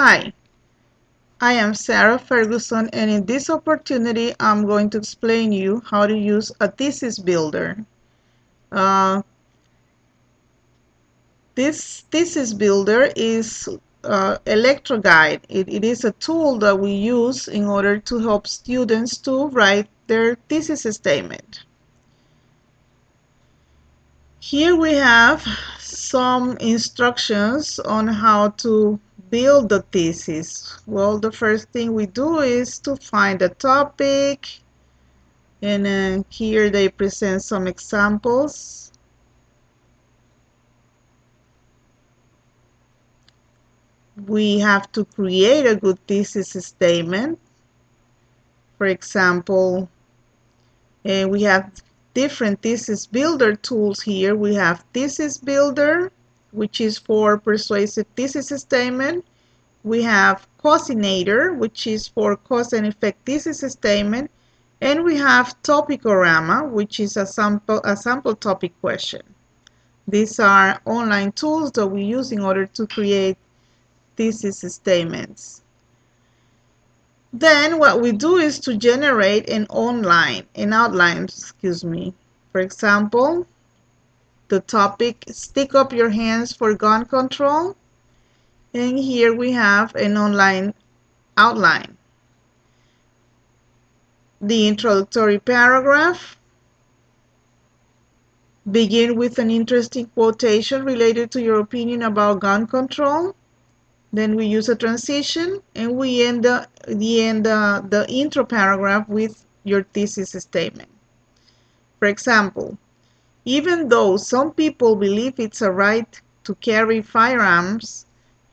Hi, I am Sarah Ferguson, and in this opportunity I'm going to explain you how to use a thesis builder. This thesis builder is Electraguide. It is a tool that we use in order to help students to write their thesis statement. Here we have some instructions on how to build the thesis. Well, the first thing we do is to find a topic, and here they present some examples. We have to create a good thesis statement. For example, we have different thesis builder tools here. We have thesis builder, which is for persuasive thesis statement. We have Cosinator, which is for cause and effect thesis statement. And we have Topicorama, which is a sample topic question. These are online tools that we use in order to create thesis statements. Then what we do is to generate an outline. For example, the topic, stick up your hands for gun control. And here we have an online outline. The introductory paragraph. Begin with an interesting quotation related to your opinion about gun control. Then we use a transition, and we end the intro paragraph with your thesis statement. For example, even though some people believe it's a right to carry firearms,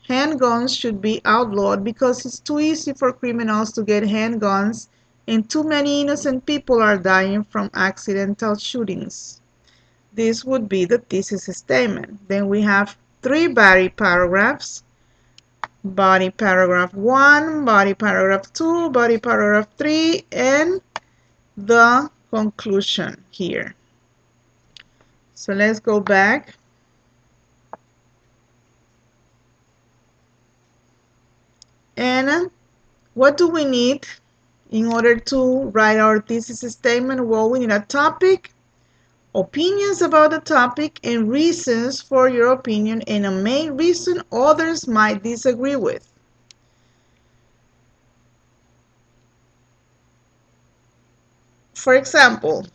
handguns should be outlawed because it's too easy for criminals to get handguns and too many innocent people are dying from accidental shootings. This would be the thesis statement. Then we have 3 body paragraphs. Body paragraph 1, body paragraph 2, body paragraph 3, and the conclusion here. So let's go back. And what do we need in order to write our thesis statement? Well, we need a topic, opinions about the topic, and reasons for your opinion, and a main reason others might disagree with. For example,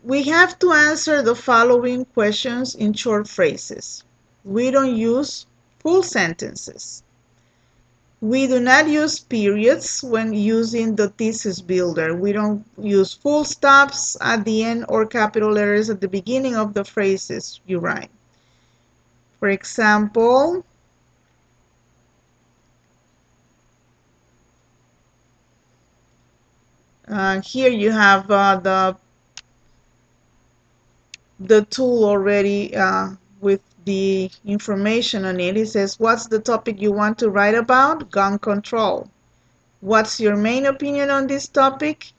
we have to answer the following questions in short phrases. We don't use full sentences. We do not use periods when using the thesis builder. We don't use full stops at the end or capital letters at the beginning of the phrases you write. For example, here you have the tool already with the information on it. It says, what's the topic you want to write about? Gun control. What's your main opinion on this topic?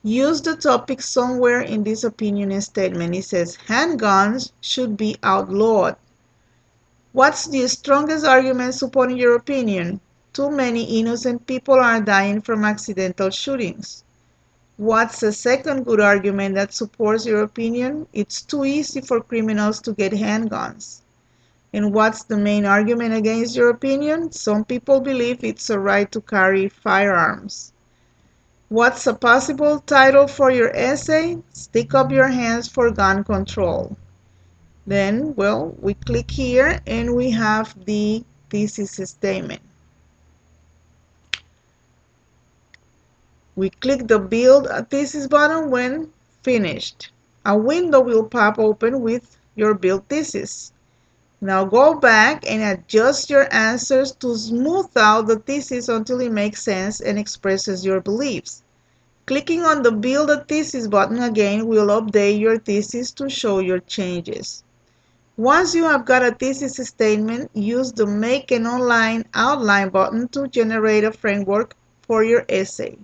Use the topic somewhere in this opinion statement. It says, handguns should be outlawed. What's the strongest argument supporting your opinion? Too many innocent people are dying from accidental shootings. What's a second good argument that supports your opinion? It's too easy for criminals to get handguns. And what's the main argument against your opinion? Some people believe it's a right to carry firearms. What's a possible title for your essay? Stick up your hands for gun control. Then, well, we click here and we have the thesis statement. We click the Build a Thesis button when finished. A window will pop open with your build thesis. Now go back and adjust your answers to smooth out the thesis until it makes sense and expresses your beliefs. Clicking on the Build a Thesis button again will update your thesis to show your changes. Once you have got a thesis statement, use the Make an Online Outline button to generate a framework for your essay.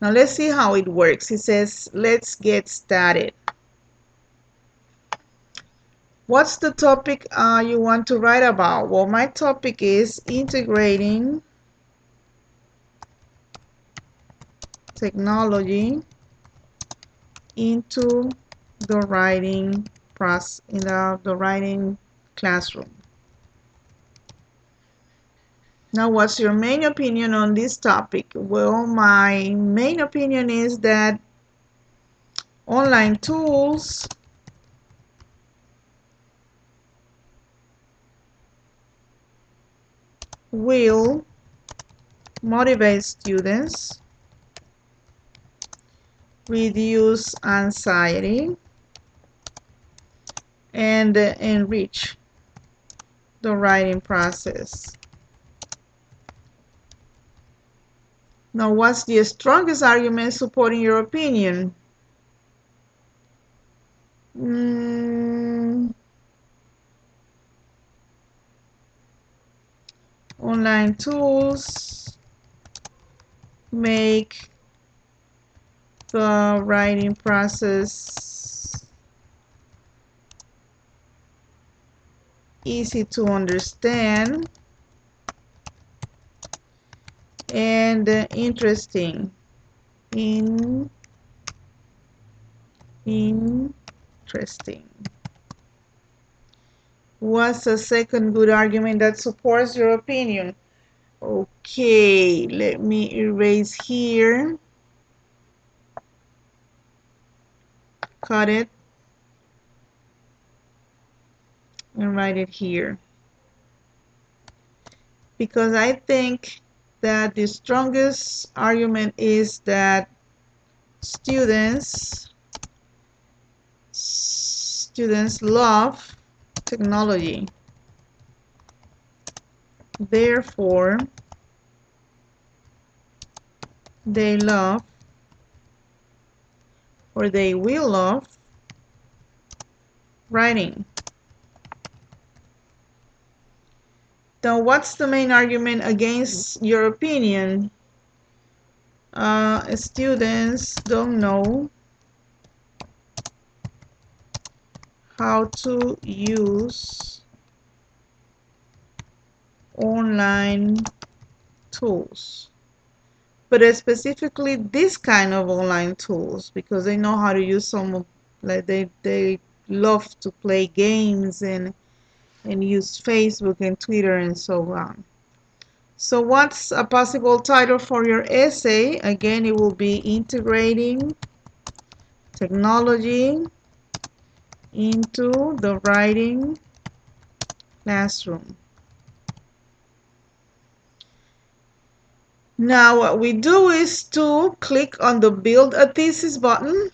Now let's see how it works. It says, let's get started. What's the topic you want to write about? Well, my topic is integrating technology into the writing process in the writing classroom. Now, what's your main opinion on this topic? Well, my main opinion is that online tools will motivate students, reduce anxiety, and enrich the writing process. Now, what's the strongest argument supporting your opinion? Online tools make the writing process easy to understand and interesting. Interesting. What's a second good argument that supports your opinion? Okay, let me erase here. Cut it and write it here. Because I think that the strongest argument is that students love technology. Therefore, they love or they will love writing. Now, what's the main argument against your opinion? Students don't know how to use online tools, but specifically this kind of online tools, because they know how to use some, like they love to play games and use Facebook and Twitter and so on. So what's a possible title for your essay? Again, it will be integrating technology into the writing classroom. Now what we do is to click on the Build a Thesis button,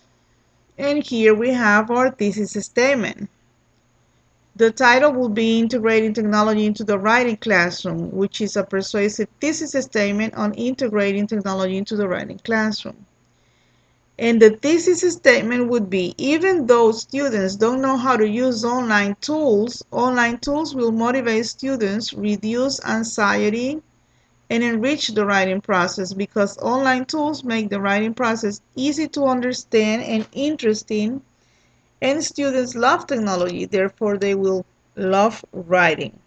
and here we have our thesis statement. The title will be Integrating Technology into the Writing Classroom, which is a persuasive thesis statement on integrating technology into the writing classroom. And the thesis statement would be, even though students don't know how to use online tools will motivate students, reduce anxiety, and enrich the writing process, because online tools make the writing process easy to understand and interesting, and students love technology, therefore they will love writing.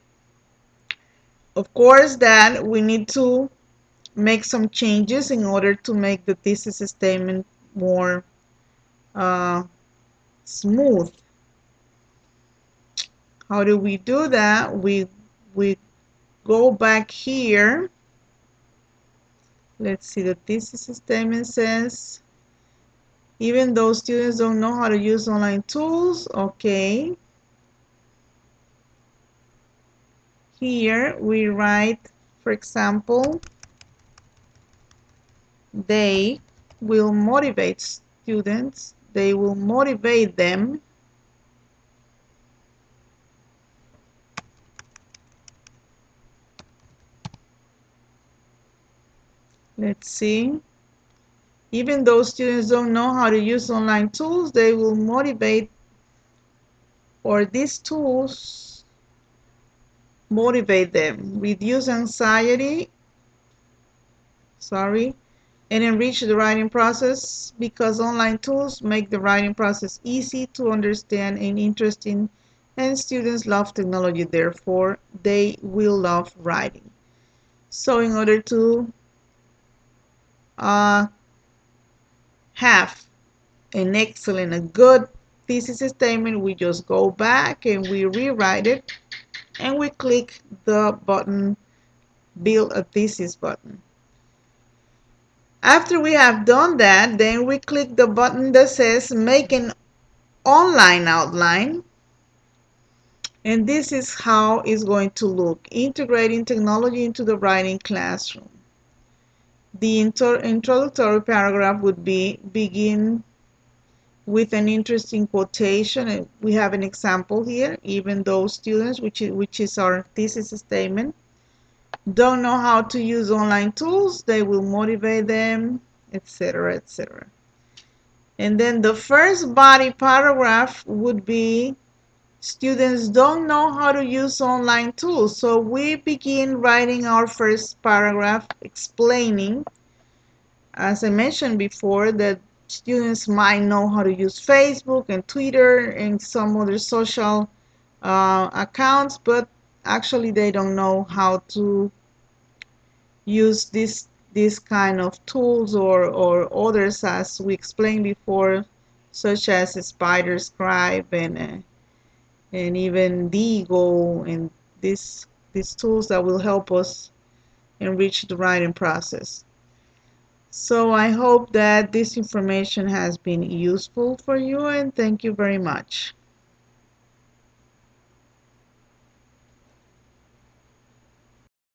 Of course, that we need to make some changes in order to make the thesis statement more smooth. How do we do that? We go back here. Let's see, the thesis statement says, even though students don't know how to use online tools, okay. Here we write, for example, they will motivate students, they will motivate them let's see, even though students don't know how to use online tools, they will motivate, or these tools motivate them, reduce anxiety, and enrich the writing process, because online tools make the writing process easy to understand and interesting, and students love technology, therefore they will love writing. So in order to uh, have an excellent, a good thesis statement, we just go back and we rewrite it, and we click the button, build a thesis button. After we have done that, then we click the button that says make an online outline, and this is how it's going to look: integrating technology into the writing classroom. The introductory paragraph would be begin with an interesting quotation. And we have an example here: even those students, which is our thesis statement, don't know how to use online tools, they will motivate them, etc., etc. And then the first body paragraph would be students don't know how to use online tools. So we begin writing our first paragraph explaining, as I mentioned before, that students might know how to use Facebook and Twitter and some other social accounts, but actually they don't know how to use this kind of tools or others, as we explained before, such as Spider Scribe and even Digo, and these tools that will help us enrich the writing process. So I hope that this information has been useful for you, and thank you very much.